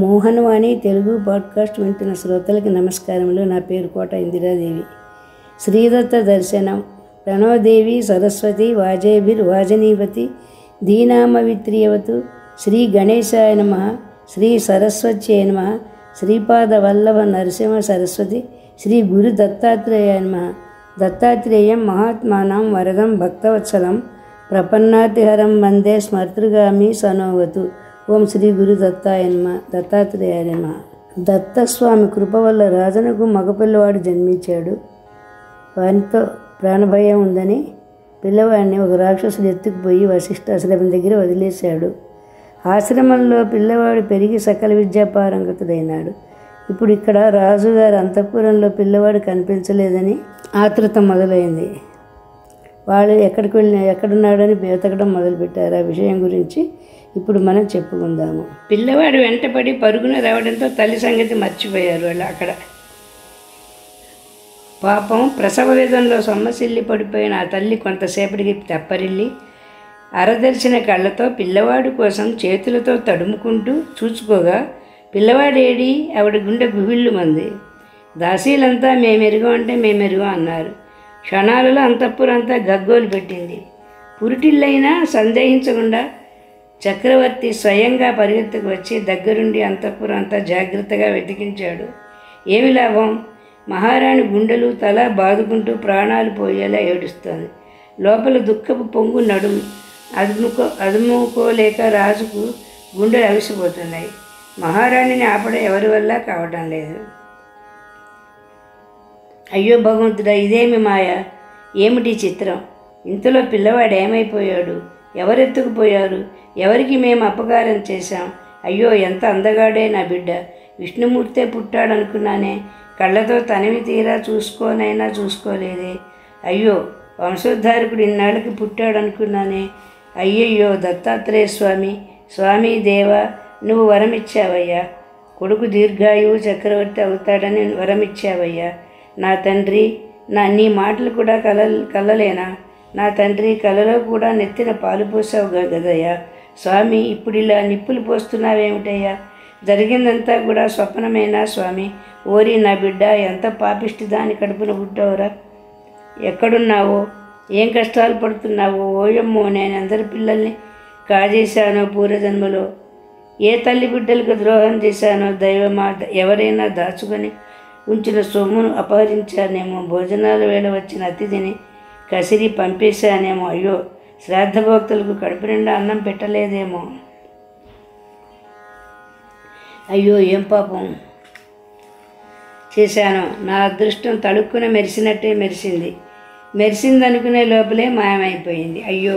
Mohanavani Telugu podcast వింటున్న శ్రోతలకి నమస్కారములు. నా పేరు కోట ఇందిరాదేవి. శ్రీదత్త దర్శనం. ప్రణవదేవి సరస్వతి వాజనీవతి దీనామవిత్రియవతు. శ్రీ గణేశాయ నమః. శ్రీ సరస్వత్యై నమః. శ్రీపాద వల్లభ నరసింహ సరస్వతి. శ్రీ గురు దత్తాత్రేయాయ నమః. దత్తాత్రేయం మహాత్మానం వరదం భక్తవత్సలం ప్రపన్నాతిహరం వందే స్మర్తృగామి సనోవతు. ఓం శ్రీ గురు దత్తాత్రేయాయ నమః. దత్తస్వామి కృప వల్ల రాజునకు మగపిల్లవాడు జన్మించాడు. వానితో ప్రాణభయం ఉందని పిల్లవాడిని ఒక రాక్షసుడు ఎత్తుకుపోయి వశిష్ఠాశ్రమం దగ్గర వదిలేశాడు. ఆశ్రమంలో పిల్లవాడు పెరిగి సకల విద్యాపారంగతుడైనాడు. ఇప్పుడు ఇక్కడ రాజుగారి అంతఃపురంలో పిల్లవాడు కనిపించలేదని ఆతృత మొదలైంది. వాళ్ళు ఎక్కడున్నాడని వెతకడం మొదలుపెట్టారు. ఆ విషయం గురించి ఇప్పుడు మనం చెప్పుకుందాము. పిల్లవాడు వెంటపడి పరుగున రావడంతో తల్లి సంగతి మర్చిపోయారు వాళ్ళు అక్కడ. పాపం ప్రసవ వేదంలో సొమ్మసిల్లి పడిపోయిన ఆ తల్లి కొంతసేపటికి తెప్పరిల్లి అరదర్శన కళ్ళతో పిల్లవాడు కోసం చేతులతో తడుముకుంటూ చూసుకోగా పిల్లవాడేడి ఆవిడ గుండె గుహిళ్ళు మంది. దాసీలంతా మేమెరుగం అంటే మేమెరుగం అన్నారు. క్షణాలలో అంతఃపురంతా గగ్గోలు పెట్టింది. పురిటిల్లైనా సందేహించకుండా చక్రవర్తి స్వయంగా పరిగెత్తుకు వచ్చి దగ్గరుండి అంతఃపురం అంతా జాగ్రత్తగా వెతికించాడు. ఏమి లాభం? మహారాణి గుండెలు తల బాదుకుంటూ ప్రాణాలు పోయేలా ఏడుస్తోంది. లోపల దుఃఖపు పొంగు అదుముకోలేక రాజుకు గుండెలు అవిసిపోతున్నాయి. మహారాణిని ఆపడం ఎవరి వల్ల కావటం లేదు. అయ్యో భగవంతుడా, ఇదేమి మాయ, ఏమిటి చిత్రం? ఇంతలో పిల్లవాడు ఏమైపోయాడు? ఎవరెత్తుకుపోయారు? ఎవరికి మేము అపకారం చేశాం? అయ్యో, ఎంత అందగాడే నా బిడ్డ. విష్ణుమూర్తే పుట్టాడనుకున్నానే. కళ్ళతో తనివి తీరా చూసుకోనైనా చూసుకోలేదే. అయ్యో, వంశోద్ధారకుడు ఇన్నాళ్ళకి పుట్టాడనుకున్నానే. అయ్యయ్యో దత్తాత్రేయ స్వామి, స్వామి దేవా, నువ్వు వరమిచ్చావయ్యా. కొడుకు దీర్ఘాయువు చక్రవర్తి అవుతాడని వరమిచ్చావయ్యా. నా తండ్రి, నీ మాటలు కూడా కలలేనా? నా తండ్రి, కలలో కూడా నెత్తిన పాలు పోసావు గదయ్యా. స్వామి, ఇప్పుడు ఇలా నిప్పులు పోస్తున్నావేమిటయ్యా? జరిగిందంతా కూడా స్వప్నమేనా స్వామి? ఓరి నా బిడ్డ, ఎంత పాపిష్టి దాని కడుపున పుట్టావురా. ఎక్కడున్నావో, ఏం కష్టాలు పడుతున్నావో. ఓయమ్మో, నేను అందరి పిల్లల్ని కాజేశానో పూర్వజన్మలో. ఏ తల్లి బిడ్డలకు ద్రోహం చేశానో దైవమా. ఎవరైనా దాచుకొని ఉంచిన సొమ్మును అపహరించానేమో. భోజనాల వేళ వచ్చిన అతిథిని కసిరి పంపేశానేమో. అయ్యో, శ్రాద్ధ భక్తులకు కడుపు నిండా అన్నం పెట్టలేదేమో. అయ్యో, ఏం పాపం చేశానో. నా అదృష్టం తడుక్కున మెరిసినట్టే మెరిసిందనుకునే లోపలే మాయమైపోయింది. అయ్యో,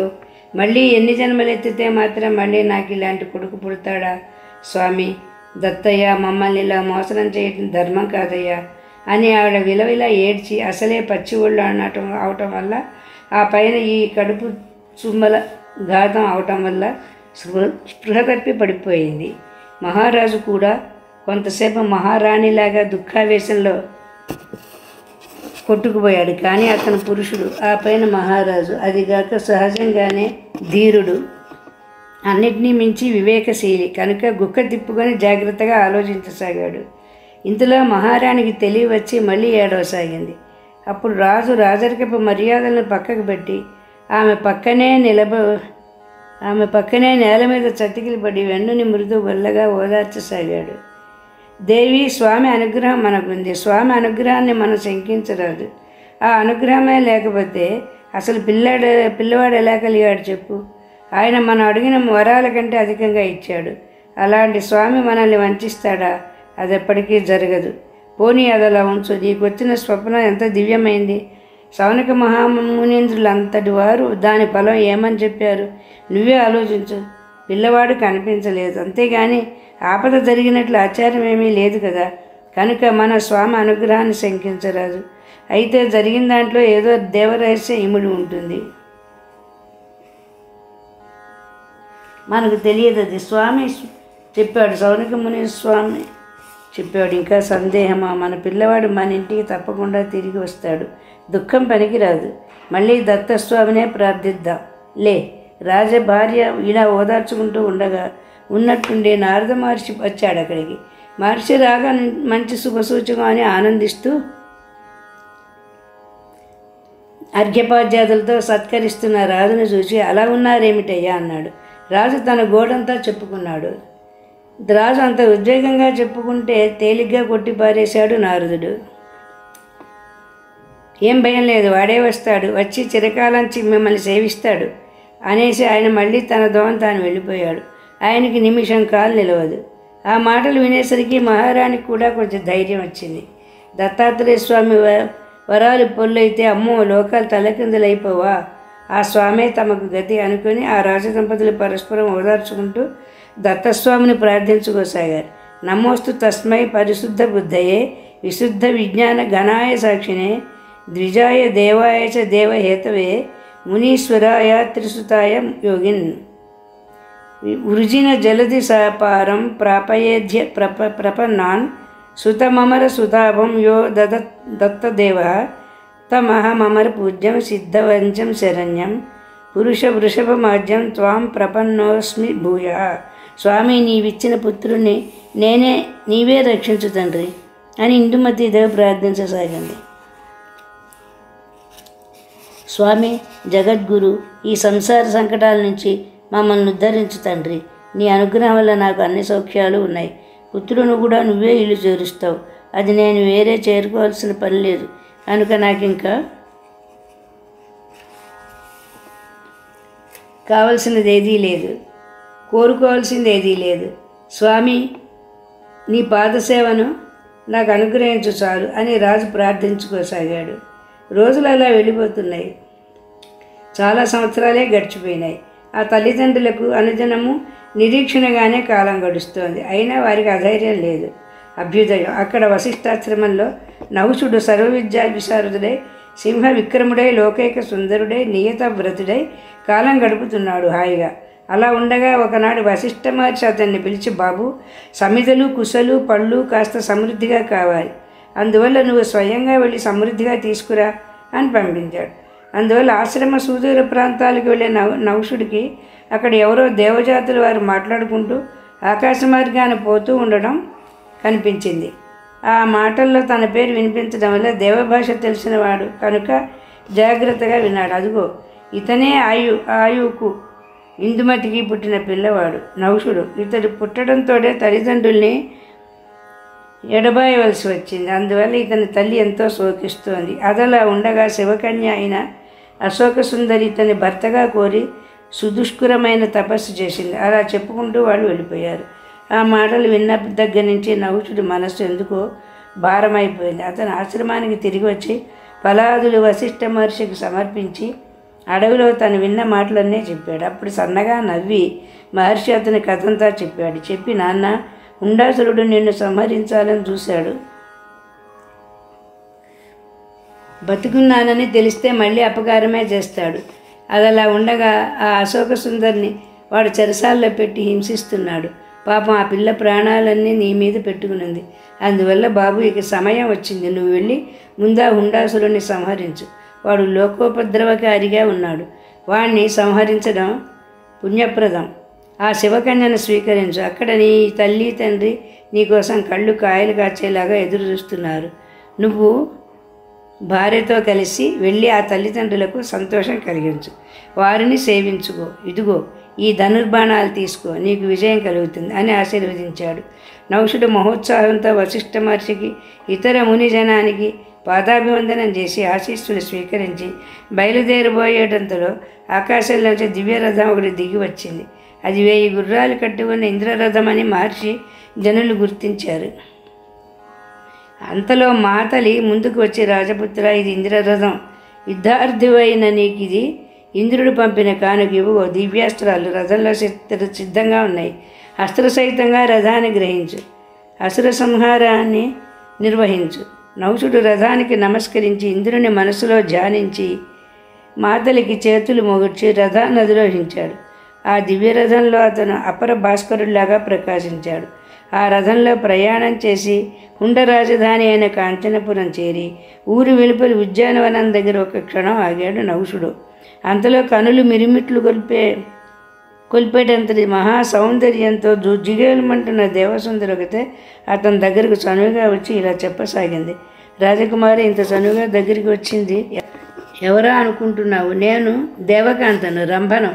మళ్ళీ ఎన్ని జన్మలెత్తితే మాత్రం మళ్ళీ నాకు ఇలాంటి కొడుకు పుడతాడా? స్వామి దత్తయ్య, మమ్మల్ని ఇలా మోసనం చేయటం ధర్మం కాదయ్యా అని ఆవిడ విలవిలా ఏడ్చి అసలే పచ్చి ఒళ్ళు అవటం వల్ల, ఆ పైన ఈ కడుపు చుమ్మల ఘాతం అవటం వల్ల స్పృహ తప్పి పడిపోయింది. మహారాజు కూడా కొంతసేపు మహారాణిలాగా దుఃఖావేశంలో కొట్టుకుపోయాడు. కానీ అతను పురుషుడు, ఆ పైన మహారాజు, అదిగాక సహజంగానే ధీరుడు, అన్నిటినీ మించి వివేకశీలి కనుక గుక్క తిప్పుకొని జాగ్రత్తగా ఆలోచించసాగాడు. ఇంతలో మహారాణికి తెలివి వచ్చి మళ్ళీ ఏడవసాగింది. అప్పుడు రాజు రాజరికపు మర్యాదలను పక్కకు పెట్టి ఆమె పక్కనే నేల మీద చతికిలి పడి వెన్నుని మృదు గొల్లగా ఓదార్చసాగాడు. దేవి, స్వామి అనుగ్రహం మనకుంది. స్వామి అనుగ్రహాన్ని మనం శంకించరాదు. ఆ అనుగ్రహమే లేకపోతే అసలు పిల్లవాడు ఎలా కలిగాడు చెప్పు? ఆయన మనం అడిగిన వరాల కంటే అధికంగా ఇచ్చాడు. అలాంటి స్వామి మనల్ని వంచిస్తాడా? అది ఎప్పటికీ జరగదు. పోనీ అదలా ఉంచు. నీకు వచ్చిన స్వప్నం ఎంత దివ్యమైంది. సౌనక మహామునీంద్రులు అంతటి వారు దాని ఫలం ఏమని చెప్పారు? నువ్వే ఆలోచించు. పిల్లవాడు కనిపించలేదు, అంతేగాని ఆపద జరిగినట్లు ఆచారం ఏమీ లేదు కదా. కనుక మన స్వామి అనుగ్రహాన్ని శంకించరాదు. అయితే జరిగిన దాంట్లో ఏదో దేవరహస్యం ఇముడి ఉంటుంది, మనకు తెలియదు. అది స్వామి చెప్పాడు, సౌనక ముని స్వామి చెప్పాడు. ఇంకా సందేహమా? మన పిల్లవాడు మన ఇంటికి తప్పకుండా తిరిగి వస్తాడు. దుఃఖం పనికిరాదు. మళ్ళీ దత్తస్వామినే ప్రార్థిద్దాం లే. రాజభార్య ఇలా ఓదార్చుకుంటూ ఉండగా ఉన్నట్టుండి నారద మహర్షి వచ్చాడు అక్కడికి. మహర్షి రాగా మంచి శుభసూచకం అని ఆనందిస్తూ అర్ఘ్యపాద్యాదులతో సత్కరిస్తున్న రాజును చూసి, అలా ఉన్నారేమిటయ్యా అన్నాడు. రాజు తన గోడంతా చెప్పుకున్నాడు. రాజు అంత ఉద్వేగంగా చెప్పుకుంటే తేలిగ్గా కొట్టిపారేశాడు నారదుడు. ఏం భయం లేదు, వాడే వస్తాడు, వచ్చి చిరకాలంచి మిమ్మల్ని సేవిస్తాడు అనేసి ఆయన మళ్ళీ తన దోమ తాను వెళ్ళిపోయాడు. ఆయనకి నిమిషం కాలు నిలవదు. ఆ మాటలు వినేసరికి మహారాణికి కూడా కొంచెం ధైర్యం వచ్చింది. దత్తాత్రేయ స్వామి వరాలు పొల్లైతే అమ్మో లోకాలు తలకిందులైపోవా, ఆ స్వామే తమకు గతి అనుకుని ఆ రాజదంపతులు పరస్పరం ఓదార్చుకుంటూ దత్తస్వామిని ప్రార్థించుకోసాగారు. నమోస్తు తస్మై పరిశుద్ధ బుద్ధయే విశుద్ధ విజ్ఞాన గణాయ సాక్షినే ద్విజాయ దేవాయ చ దేవహేతవే మునీశ్వరాయ త్రిసుతాయ యోగిన్ వృజిన జలధి సాపారం ప్రాపయేధ్య ప్రపన్నాన్ సుతమమర సుతాభం యో దత్తదేవ తమహమర పూజ్యం సిద్ధవంచం శరణ్యం పురుష వృషభమాజ్యం త్వాం ప్రపన్నోస్మి భూయ. స్వామి, నీవిచ్చిన పుత్రుణ్ణి నీవే రక్షించు తండ్రి అని ఇందుమతి దేవి ప్రార్థించసాగింది. స్వామి, జగద్గురు, ఈ సంసార సంకటాల నుంచి మమ్మల్ని ఉద్ధరించు తండ్రి. నీ అనుగ్రహం వల్ల నాకు అన్ని సౌఖ్యాలు ఉన్నాయి. పుత్రుని కూడా నువ్వే ఇల్లు చేరుస్తావు. అది నేను వేరే చేరుకోవాల్సిన పని లేదు కనుక నాకు ఇంకా కావలసినది ఏదీ లేదు, కోరుకోవాల్సింది ఏదీ లేదు. స్వామి, నీ పాదసేవను నాకు అనుగ్రహించు చాలు అని రాజు ప్రార్థించుకోసాగాడు. రోజులు అలా వెళ్ళిపోతున్నాయి. చాలా సంవత్సరాలే గడిచిపోయినాయి. ఆ తల్లిదండ్రులకు అనుదినము నిరీక్షణగానే కాలం గడుస్తోంది. అయినా వారికి అధైర్యం లేదు, అభ్యుదయం. అక్కడ వశిష్ఠాశ్రమంలో నహుషుడు సర్వవిద్యా విశారదుడై సింహ విక్రముడై లోకైక సుందరుడై నియత వ్రతుడై కాలం గడుపుతున్నాడు హాయిగా. అలా ఉండగా ఒకనాడు వశిష్ఠ మహర్షి అతన్ని పిలిచి, బాబు, సమిధలు కుశలు పళ్ళు కాస్త సమృద్ధిగా కావాలి, అందువల్ల నువ్వు స్వయంగా వెళ్ళి సమృద్ధిగా తీసుకురా అని పంపించాడు. అందువల్ల ఆశ్రమ సుదూర ప్రాంతాలకు వెళ్ళే నహుషుడికి అక్కడ ఎవరో దేవజాతుల వారు మాట్లాడుకుంటూ ఆకాశ మార్గాన పోతూ ఉండడం కనిపించింది. ఆ మాటల్లో తన పేరు వినిపించడం వల్ల దేవభాష తెలిసినవాడు కనుక జాగ్రత్తగా విన్నాడు. అదిగో ఇతనే ఆయువుకు ఇందుమతికి పుట్టిన పిల్లవాడు నహుషుడు. ఇతడు పుట్టడంతోనే తల్లిదండ్రుల్ని ఎడబాయవలసి వచ్చింది. అందువల్ల ఇతని తల్లి ఎంతో శోకిస్తోంది. అదలా ఉండగా శివకన్య అయిన అశోక సుందరి ఇతని భర్తగా కోరి సుదుష్కరమైన తపస్సు చేసింది. అలా చెప్పుకుంటూ వాళ్ళు వెళ్ళిపోయారు. ఆ మాటలు విన్న దగ్గర నుంచి నహుషుడి మనస్సు ఎందుకో భారమైపోయింది. అతను ఆశ్రమానికి తిరిగి వచ్చి ఫలాదులు వశిష్ఠ మహర్షికి సమర్పించి అడవిలో తను విన్న మాటలన్నీ చెప్పాడు. అప్పుడు సన్నగా నవ్వి మహర్షి అతని కథంతా చెప్పాడు. చెప్పి, నాన్న, ఉండాసురుడు నిన్ను సంహరించాలని చూశాడు. బతుకున్నానని తెలిస్తే మళ్ళీ అపకారమే చేస్తాడు. అదలా ఉండగా ఆ అశోక సుందరిని వాడు చెరసాల్లో పెట్టి హింసిస్తున్నాడు. పాపం ఆ పిల్ల ప్రాణాలన్నీ నీ మీద పెట్టుకునింది. అందువల్ల బాబు, ఇక సమయం వచ్చింది, నువ్వు వెళ్ళి ముందా హుండాసురుని సంహరించు. వాడు లోకోపద్రవకారిగా ఉన్నాడు. వాణ్ణి సంహరించడం పుణ్యప్రదం. ఆ శివకన్యను స్వీకరించు. అక్కడ నీ తల్లి తండ్రి నీకోసం కళ్ళు కాయలు కాచేలాగా ఎదురు చూస్తున్నారు. నువ్వు భార్యతో కలిసి వెళ్ళి ఆ తల్లిదండ్రులకు సంతోషం కలిగించు, వారిని సేవించుకో. ఇదిగో ఈ ధనుర్బాణాలు తీసుకో, నీకు విజయం కలుగుతుంది అని ఆశీర్వదించాడు. నహుషుడు మహోత్సాహంతో వశిష్ఠ మహర్షికి ఇతర ముని జనానికి పాదాభివందనం చేసి ఆశీస్సులు స్వీకరించి బయలుదేరబోయేటంతలో ఆకాశంలోంచి దివ్యరథం ఒకటి దిగి వచ్చింది. అది 1000 గుర్రాలు కట్టుకున్న ఇంద్రరథం అని మహర్షి జనులు గుర్తించారు. అంతలో మాతలి ముందుకు వచ్చి, రాజపుత్ర, ఇది ఇంద్రరథం, యుద్ధార్థివైన నీకు ఇది ఇంద్రుడు పంపిన కానుక. ఇవ్వగో దివ్యాస్త్రాలు రథంలో సిద్ధంగా ఉన్నాయి. అస్త్రసహితంగా రథాన్ని గ్రహించు, అసుర సంహారాన్ని నిర్వహించు. నహుషుడు రథానికి నమస్కరించి ఇంద్రుని మనసులో ధ్యానించి మాతలికి చేతులు మొగుడ్చి రథాన్ని అధిరోహించాడు. ఆ దివ్యరథంలో అతను అపర భాస్కరుడిలాగా ప్రకాశించాడు. ఆ రథంలో ప్రయాణం చేసి హుండ రాజధాని అయిన కాంచనపురం చేరి ఊరి వెలుపలి ఉద్యానవనం దగ్గర ఒక క్షణం ఆగాడు నహుషుడు. అంతలో కనులు మిరిమిట్లు గొల్పే కొలిపేటంతటి మహా సౌందర్యంతో జిగేలుమంటున్న దేవసుందరి ఒకతే అతని దగ్గరకు చనువుగా వచ్చి ఇలా చెప్పసాగింది. రాజకుమారి ఇంత చనువుగా దగ్గరికి వచ్చింది ఎవరా అనుకుంటున్నావు? నేను దేవకాంతను, రంభను,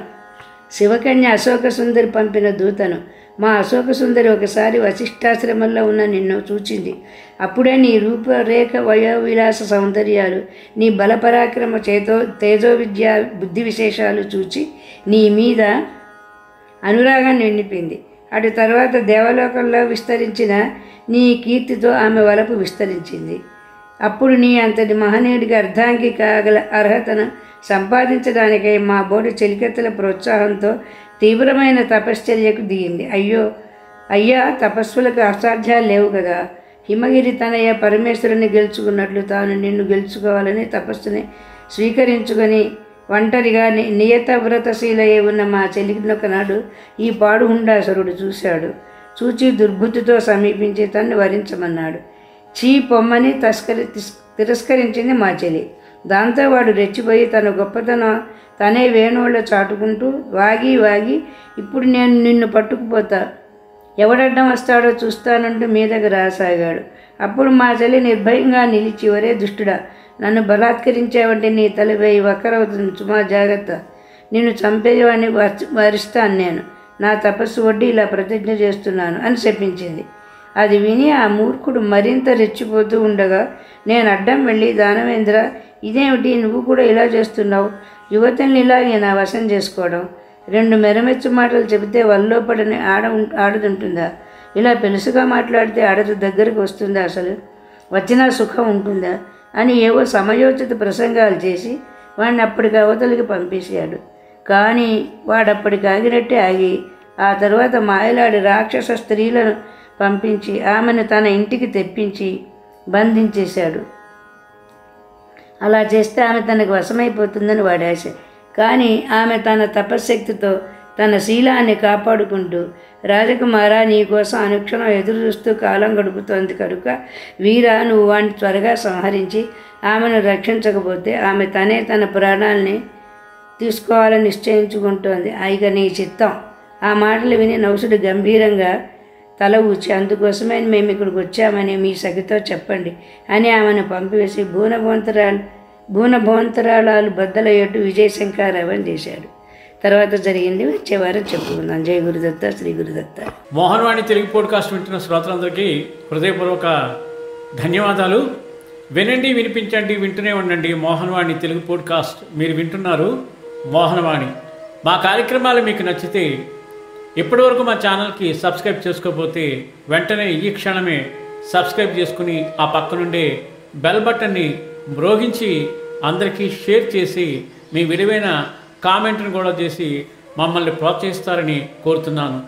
శివకన్య అశోక సుందరి పంపిన దూతను. మా అశోక సుందరి ఒకసారి వశిష్ఠాశ్రమంలో ఉన్న నిన్ను చూచింది. అప్పుడే నీ రూపరేఖ, వయోవిలాస సౌందర్యాలు, నీ బలపరాక్రమ తేజో విద్య, బుద్ధి విశేషాలు చూచి నీ మీద అనురాగాన్ని నిండిపింది. అటు తర్వాత దేవలోకంలో విస్తరించిన నీ కీర్తితో ఆమె వలపు విస్తరించింది. అప్పుడు నీ అంతటి మహనీయుడికి అర్ధాంగి కాగల అర్హతను సంపాదించడానికై మా బోటి చెలికత్తెల ప్రోత్సాహంతో తీవ్రమైన తపశ్చర్యకు దిగింది. అయ్యా తపస్సులకు అసాధ్యాలు లేవు కదా. హిమగిరి తనయ్య పరమేశ్వరుని గెలుచుకున్నట్లు తాను నిన్ను గెలుచుకోవాలని తపస్సుని స్వీకరించుకొని ఒంటరిగా నియత వ్రతశీలయ్యే ఉన్న మా చెలికినొకనాడు ఈ పాడు హుండాసురుడు చూశాడు. చూచి దుర్బుద్ధితో సమీపించి తన్ను వరించమన్నాడు. చీ పొమ్మని తిరస్కరించింది మా చెలి. దాంతో వాడు రెచ్చిపోయి తన గొప్పతనం తనే వేణువుల్లో చాటుకుంటూ వాగి ఇప్పుడు నేను నిన్ను పట్టుకుపోతా, ఎవడడ్డం వస్తాడో చూస్తానంటూ మీదకు రాసాగాడు. అప్పుడు మా చెల్లి నిర్భయంగా నిలిచి, ఒరే దుష్టుడా, నన్ను బలాత్కరించావంటే నీ తలపై వక్కరవుతుంది, సుమా జాగ్రత్త, నిన్ను చంపేవాడిని వరిస్తాను నేను, నా తపస్సు వడ్డీ ఇలా ప్రతిజ్ఞ చేస్తున్నాను అని చెప్పించింది. అది విని ఆ మూర్ఖుడు మరింత రెచ్చిపోతూ ఉండగా నేను అడ్డం వెళ్ళి, దానవేంద్ర, ఇదేమిటి, నువ్వు కూడా ఇలా చేస్తున్నావు? యువతల్ని ఇలాగే నా వశం చేసుకోవడం? రెండు మెరమెచ్చు మాటలు చెబితే వల్లో పడని ఆడదుంటుందా? ఇలా పెలుసుగా మాట్లాడితే ఆడదు దగ్గరికి వస్తుందా? అసలు వచ్చినా సుఖం ఉంటుందా అని ఏవో సమయోచిత ప్రసంగాలు చేసి వాడిని అప్పటికి అవతలికి పంపేశాడు. కానీ వాడప్పటికి ఆగినట్టే ఆగి ఆ తర్వాత మాయలాడి రాక్షస స్త్రీలను పంపించి ఆమెను తన ఇంటికి తెప్పించి బంధించేశాడు. అలా చేస్తే ఆమె తనకు వశమైపోతుందని వాడి ఆశ. కానీ ఆమె తన తపశ్శక్తితో తన శీలాన్ని కాపాడుకుంటూ, రాజకుమారా, నీకోసం అనుక్షణం ఎదురు చూస్తూ కాలం గడుపుతోంది కనుక వీరా, నువ్వు వాడిని త్వరగా సంహరించి ఆమెను రక్షించకపోతే ఆమె తనే తన ప్రాణాలని తీసుకోవాలని నిశ్చయించుకుంటోంది. ఇక నీ చిత్తం. ఆ మాటలు విని నౌసుడు గంభీరంగా తల ఊచి, అందుకోసమే మేము ఇక్కడికి వచ్చామని మీ సఖితో చెప్పండి అని ఆమెను పంపివేసి భూనభోంతరాళాలు బద్దలయ్యట్టు విజయశంకరావం చేశాడు. తర్వాత జరిగింది వచ్చే వారం చెప్పుకుందాం. జయ గురుదత్త, శ్రీ గురుదత్త. మోహన్వాణి తెలుగు పోడ్కాస్ట్ వింటున్న శ్రోతలందరికీ హృదయపూర్వక ధన్యవాదాలు. వినండి, వినిపించండి, వింటూనే ఉండండి మోహన్వాణి తెలుగు పోడ్కాస్ట్. మీరు వింటున్నారు మోహన్వాణి. మా కార్యక్రమాలు మీకు నచ్చితే ఇప్పటివరకు మా ఛానల్కి సబ్స్క్రైబ్ చేసుకోకపోతే వెంటనే ఈ క్షణమే సబ్స్క్రైబ్ చేసుకుని ఆ పక్కనుండే బెల్ బటన్ని మ్రోగించి అందరికీ షేర్ చేసి మీ విలువైన కామెంట్ను కూడా చేసి మమ్మల్ని ప్రోత్సహిస్తారని కోరుతున్నాను.